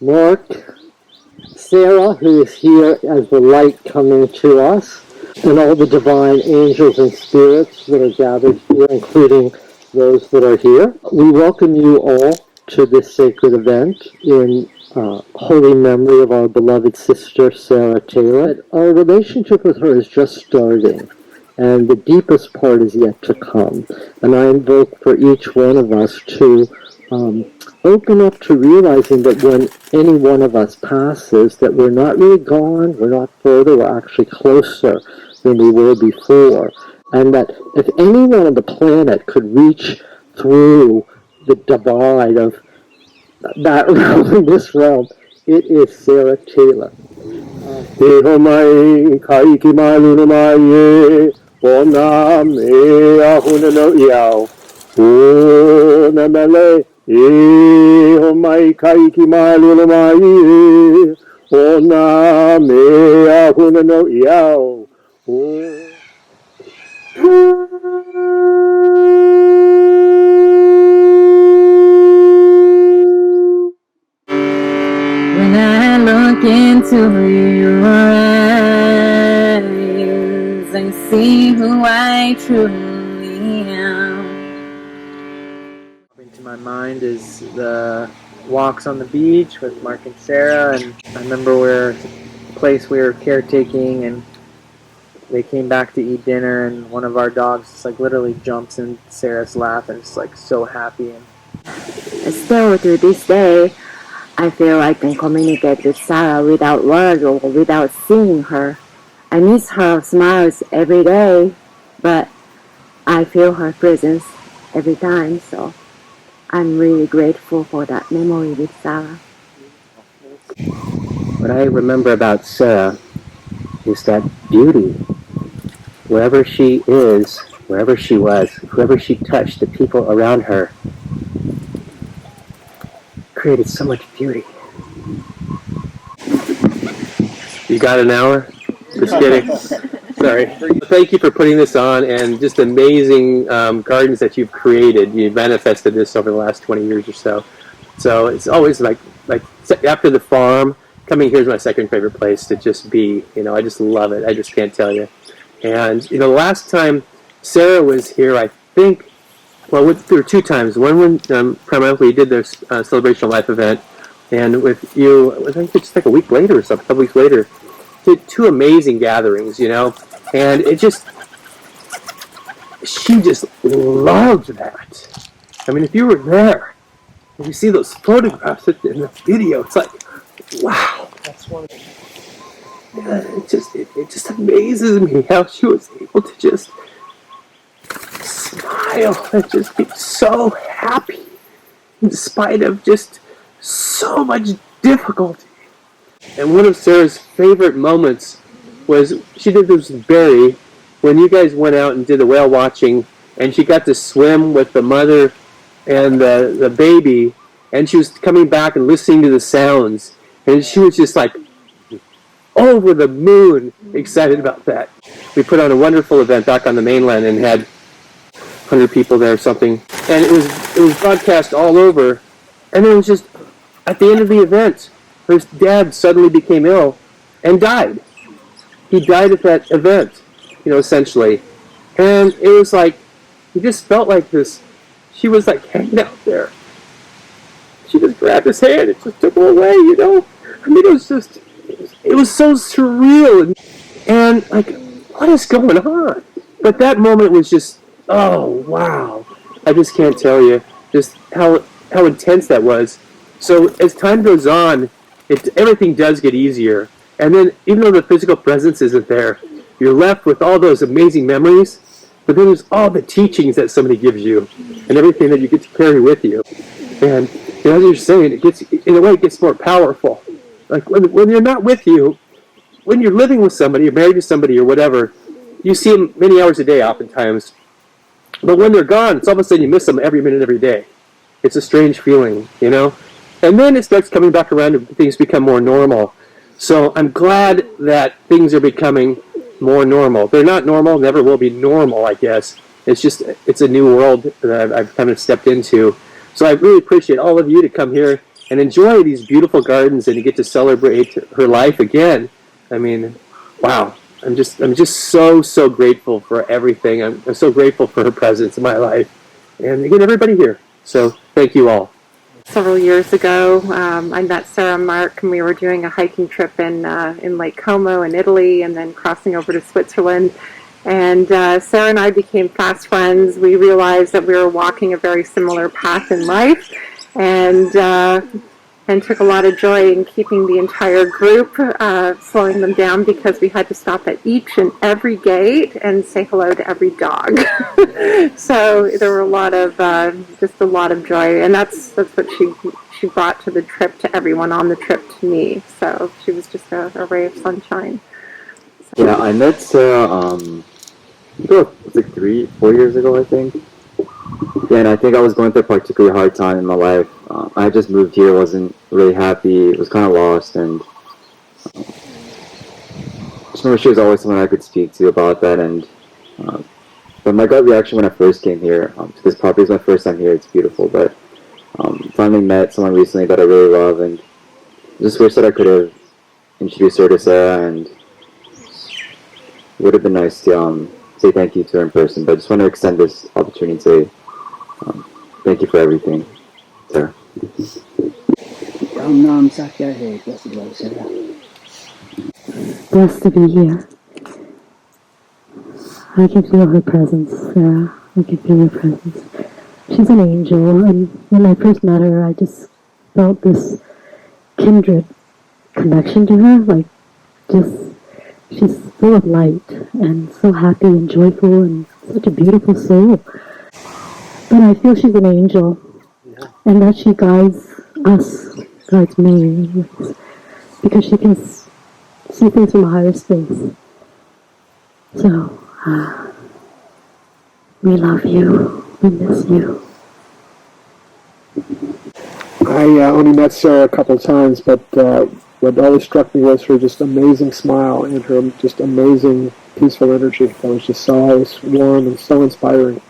Mark, Sarah, who is here as the light coming to us, and all the divine angels and spirits that are gathered here, including those that are here. We welcome you all to this sacred event in holy memory of our beloved sister, Sarah Taylor. But our relationship with her is just starting, and the deepest part is yet to come. And I invoke for each one of us to open up to realizing that when any one of us passes, that we're not really gone, we're not further, we're actually closer than we were before. And that if anyone on the planet could reach through the divide of that realm and this realm, it is Sarah Taylor. When I look into your eyes, I see who I truly am. Coming to my mind is the walks on the beach with Mark and Sarah, and I remember we're at a place we were caretaking, and they came back to eat dinner, and one of our dogs just like literally jumps in Sarah's lap and is like so happy. And still to this day, I feel I can communicate with Sarah without words or without seeing her. I miss her smiles every day, but I feel her presence every time, so I'm really grateful for that memory with Sarah. What I remember about Sarah is that beauty. Wherever she is, wherever she was, whoever she touched, the people around her created so much beauty. You got an hour? Just kidding. Sorry. Thank you for putting this on, and just amazing gardens that you've created. You've manifested this over the last 20 years or so. So it's always like after the farm, coming here is my second favorite place to just be. You know, I just love it. I just can't tell you. And you know, the last time Sarah was here, I think, well, there were two times. One when primarily you did their Celebration of Life event, and with you, I think it's like a week later or something, a couple weeks later, did two amazing gatherings, you know, and it just, she just loved that. I mean, if you were there, and you see those photographs in the video, it's like, wow. that's one. It just amazes me how she was able to just smile and just be so happy in spite of just so much difficulty. And one of Sarah's favorite moments was she did this with Barry when you guys went out and did the whale watching, and she got to swim with the mother and the baby, and she was coming back and listening to the sounds, and she was just like over the moon excited about that. We put on a wonderful event back on the mainland and had 100 people there or something, and it was broadcast all over, and it was just at the end of the event, her dad suddenly became ill and died. He died at that event, you know, essentially, and it was like he just felt like this. She was like hanging out there. She just grabbed his hand and just took him away, you know. I mean, it was just. It was so surreal, and like, what is going on? But that moment was just, oh wow! I just can't tell you just how intense that was. So as time goes on, everything does get easier, and then even though the physical presence isn't there, you're left with all those amazing memories. But then there's all the teachings that somebody gives you, and everything that you get to carry with you. And you know, as you're saying, it gets, in a way, it gets more powerful. Like when you're not with you, when you're living with somebody, you're married to somebody or whatever, you see them many hours a day oftentimes. But when they're gone, it's all of a sudden you miss them every minute, every day. It's a strange feeling, you know? And then it starts coming back around and things become more normal. So I'm glad that things are becoming more normal. They're not normal, never will be normal, I guess. It's just, it's a new world that I've kind of stepped into. So I really appreciate all of you to come here and enjoy these beautiful gardens, and you get to celebrate her life again. I mean, wow. I'm just so grateful for everything. I'm so grateful for her presence in my life, and again, everybody here. So thank you all. Several years ago, I met Sarah and Mark, and we were doing a hiking trip in Lake Como in Italy, and then crossing over to Switzerland. And Sarah and I became fast friends. We realized that we were walking a very similar path in life, and took a lot of joy in keeping the entire group, slowing them down because we had to stop at each and every gate and say hello to every dog. So there were just a lot of joy, and that's what she brought to the trip, to everyone on the trip, to me. So she was just a ray of sunshine. Yeah, I met Sarah, it was like 3, 4 years ago, I think. Yeah, and I think I was going through a particularly hard time in my life. I just moved here, wasn't really happy, was kind of lost, and just remember she was always someone I could speak to about that. And but my gut reaction when I first came here, this property is my first time here. It's beautiful, but finally met someone recently that I really love, and just wish that I could have introduced her to Sarah, and it would have been nice to say thank you to her in person. But I just want to extend this opportunity and say thank you for everything, Sarah. Blessed to be here. I can feel her presence, Sarah. I can feel her presence. She's an angel, and when I first met her, I just felt this kindred connection to her. Like, just, she's full of light, and so happy and joyful, and such a beautiful soul. But I feel she's an angel, and that she guides us, guides me, because she can see things from a higher space. So, we love you. We miss you. I only met Sarah a couple of times, but what always struck me was her just amazing smile and her just amazing peaceful energy. That was just so always warm and so inspiring.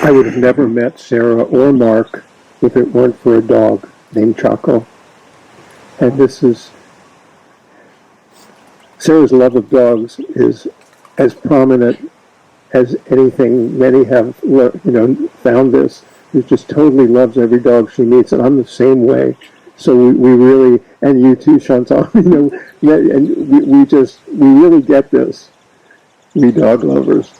I would have never met Sarah or Mark if it weren't for a dog named Chaco. And Sarah's love of dogs is as prominent as anything. Many have, found this. She just totally loves every dog she meets, and I'm the same way. So we really, and you too, Chantal, and we really get this, we dog lovers.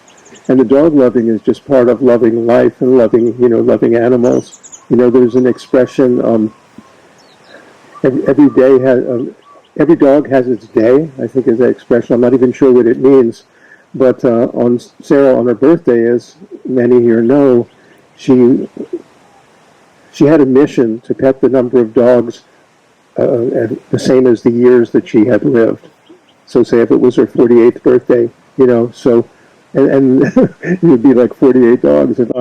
And the dog loving is just part of loving life and loving animals. There's an expression, every dog has its day, I think is that expression. I'm not even sure what it means. But on Sarah, on her birthday, as many here know, she had a mission to pet the number of dogs the same as the years that she had lived. So say if it was her 48th birthday, so, and it would be like 48 dogs. And,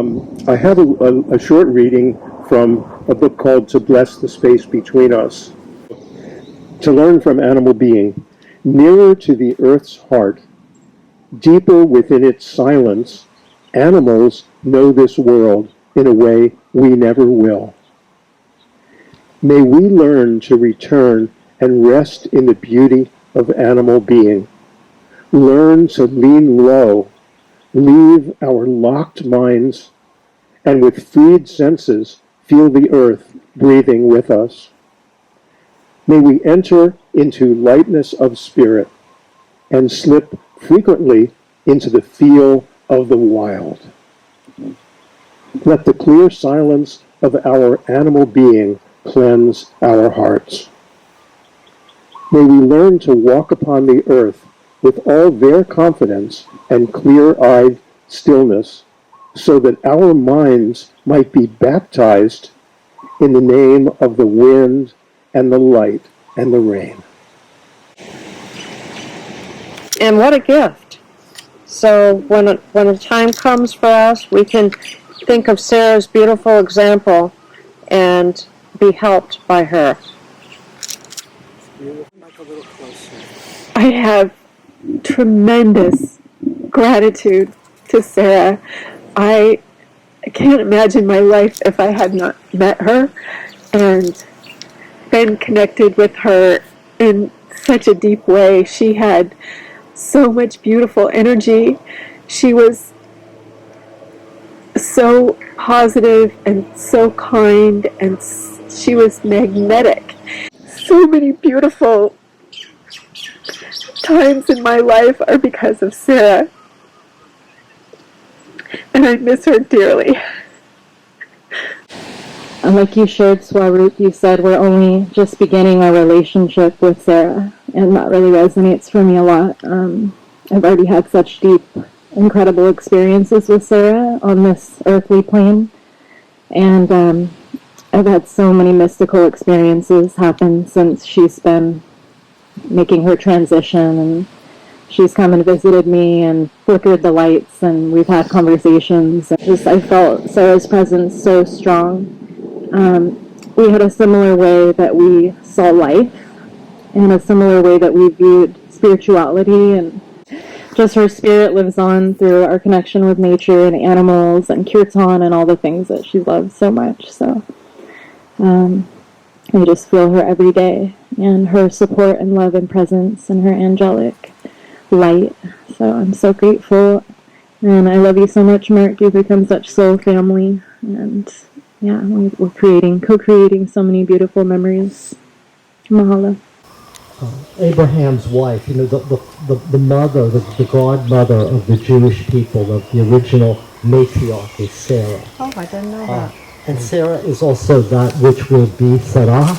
I have a short reading from a book called To Bless the Space Between Us. To learn from animal being, nearer to the earth's heart, deeper within its silence, animals know this world in a way we never will. May we learn to return and rest in the beauty of animal being. Learn to lean low, leave our locked minds, and with freed senses feel the earth breathing with us. May we enter into lightness of spirit and slip frequently into the feel of the wild. Let the clear silence of our animal being cleanse our hearts. May we learn to walk upon the earth with all their confidence and clear-eyed stillness, so that our minds might be baptized in the name of the wind and the light and the rain. And what a gift. So when a time comes for us, we can think of Sarah's beautiful example and be helped by her. I have tremendous gratitude to Sarah. I can't imagine my life if I had not met her and been connected with her in such a deep way. She had so much beautiful energy. She was so positive and so kind, and she was magnetic. So many beautiful times in my life are because of Sarah, and I miss her dearly. And like you shared, Swaroop, you said we're only just beginning our relationship with Sarah, and that really resonates for me a lot. I've already had such deep, incredible experiences with Sarah on this earthly plane, and I've had so many mystical experiences happen since she's been making her transition, and she's come and visited me and flickered the lights, and we've had conversations. And just I felt Sarah's presence so strong. We had a similar way that we saw life, and a similar way that we viewed spirituality, and just her spirit lives on through our connection with nature and animals and kirtan and all the things that she loves so much. So I just feel her every day, and her support and love and presence and her angelic light. So I'm so grateful, and I love you so much, Mark. You've become such soul family, and yeah, we're co-creating so many beautiful memories. Mahalo. Abraham's wife, the mother, the godmother of the Jewish people, of the original matriarch is Sarah. Oh, I didn't know that. And Sarah is also that which will be, Sarah,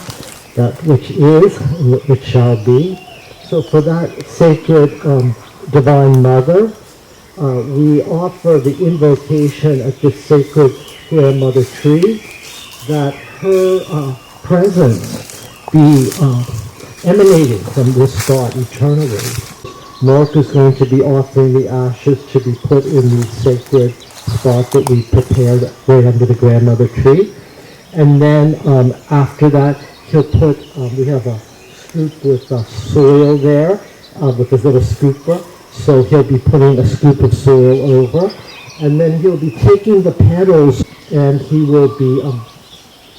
that which is, and which shall be. So for that sacred Divine Mother, we offer the invocation at this sacred grandmother tree, that her presence be emanating from this spot eternally. Mark is going to be offering the ashes to be put in the sacred spot that we prepared right under the grandmother tree. And then after that, he'll put, we have a scoop with soil there, with this little scooper. So he'll be putting a scoop of soil over. And then he'll be taking the petals, and he will be,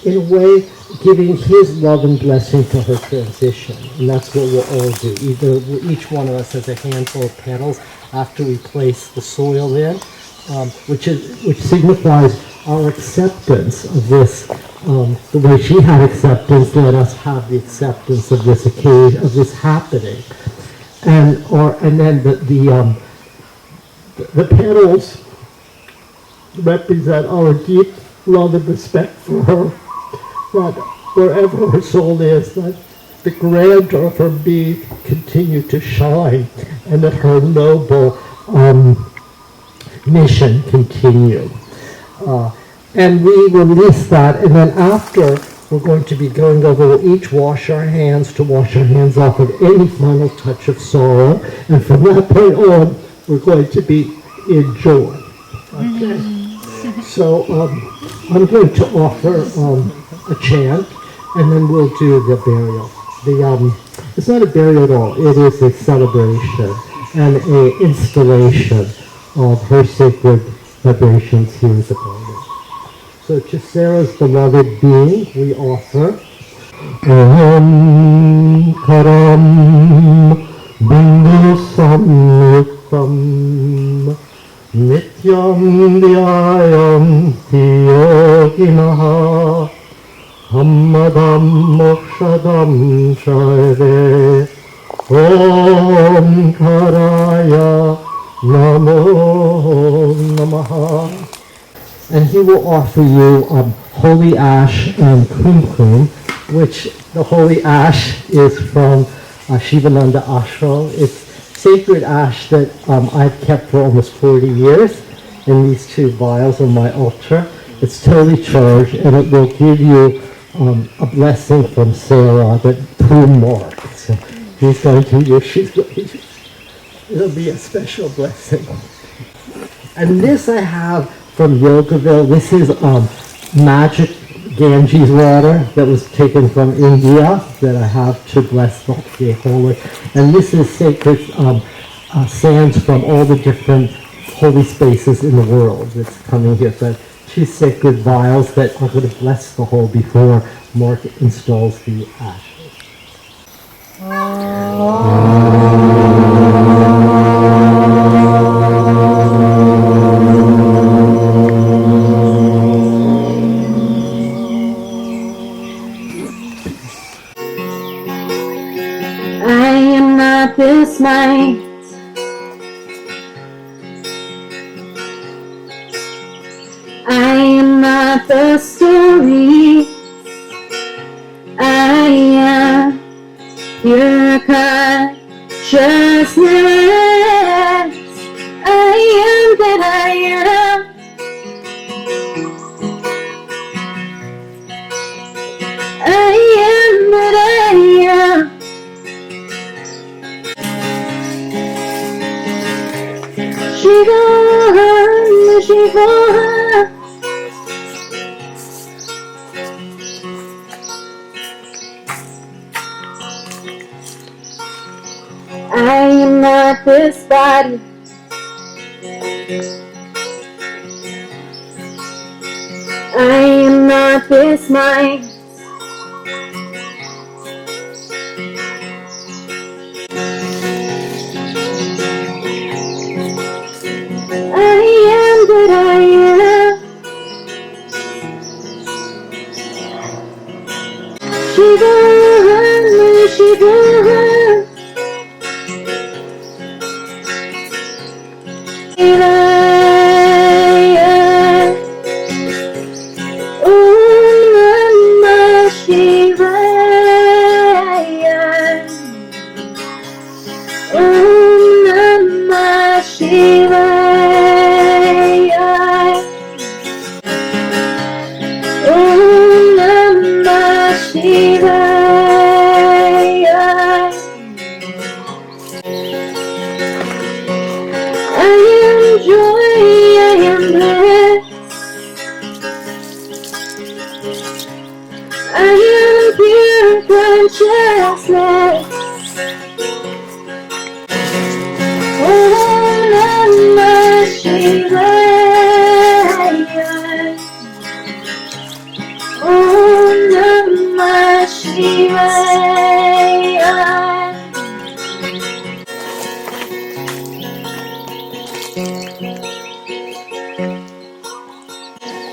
in a way, giving his love and blessing to her transition. And that's what we'll all do. Each one of us has a handful of petals after we place the soil in, which signifies our acceptance of this. The way she had acceptance, let us have the acceptance of this occasion, of this happening. And then the petals represent our deep love and respect for her, that wherever her soul is, that the grandeur of her being continue to shine, and that her noble mission continue. And we release that, and then after, we're going to be going over, we'll each wash our hands to wash our hands off of any final touch of sorrow, and from that point on, we're going to be in joy. Okay? So I'm going to offer a chant, and then we'll do the burial. It's not a burial at all. It is a celebration and an installation of her sacred vibrations here at the planet. So to Sarah's beloved being, we offer Om Karam Bindu Samyuktam Nityam Dhyayam Yoginaha Hammadam Mokshadam Share Om Karaya Namo Namaha. And he will offer you holy ash and kumkum, which the holy ash is from Shivananda Ashram. It's sacred ash that I've kept for almost 40 years in these two vials on my altar. It's totally charged, and it will give you a blessing from Sarah that through Mark. So he's going to use, it'll be a special blessing. And this I have from Yogaville. This is magic Ganges water that was taken from India that I have to bless the holy. And this is sacred sands from all the different holy spaces in the world that's coming here. So two sacred vials that are going to bless the whole before Mark installs the ashes. I am not this night. I am not the story. I am your consciousness. I am that I am. I am that I am. Shiva, Shiva. I am not this body. I am not this mind. I am that I am. Shiva, Shiva.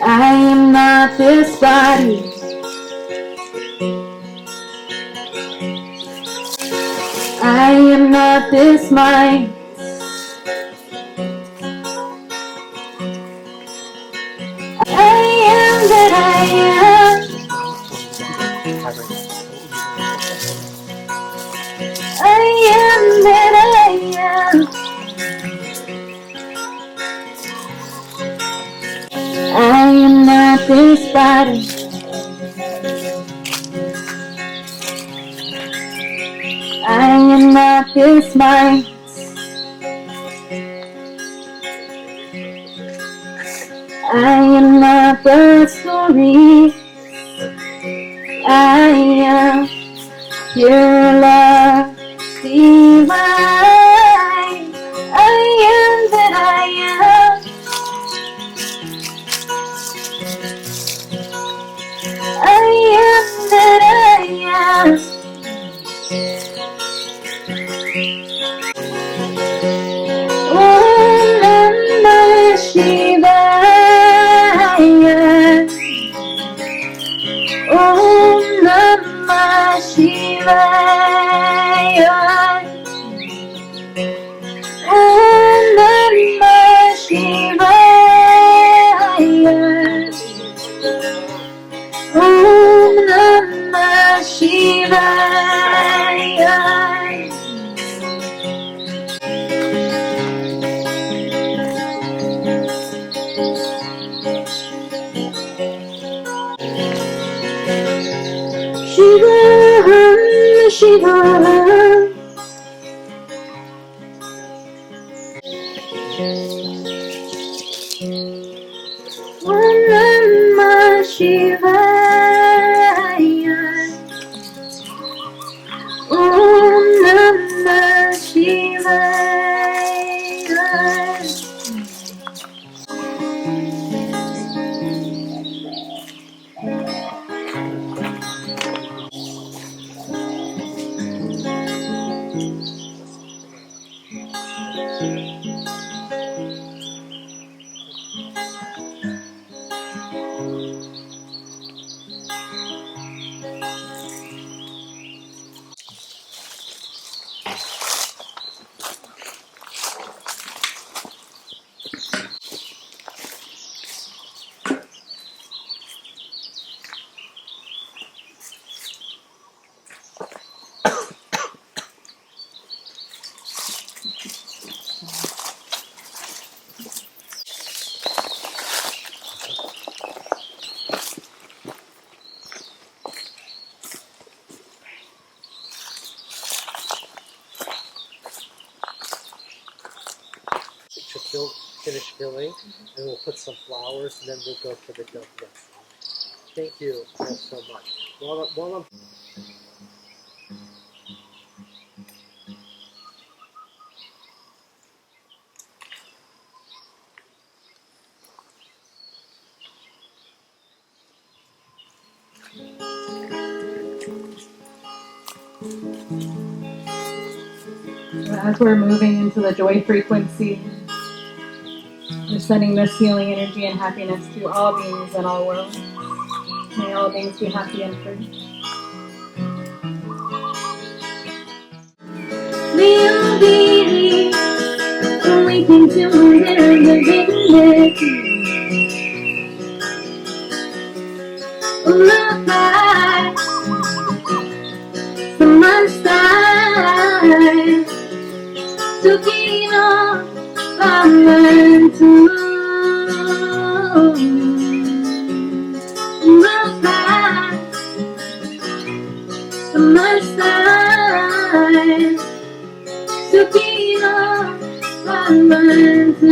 I am not this body. I am not this mind. I am that I am. I am that I am. I am not this body. I am not this mind. I am not the story. I am pure love divine. I am that I am. I am that I am. Om Namah Shivaya. Om Namah Shivaya. Om Namah Shivaya. Om Namah Shivaya. Shiva, Finish filling, and we'll put some flowers, and then we'll go for the dove rest. Thank you all so much. While I'm as we're moving into the joy frequency, we're sending this healing energy and happiness to all beings in all worlds. May all beings be happy and free. We'll be awakened to their divinity. Look back from my side, looking up forward to look back from my side, looking up forward to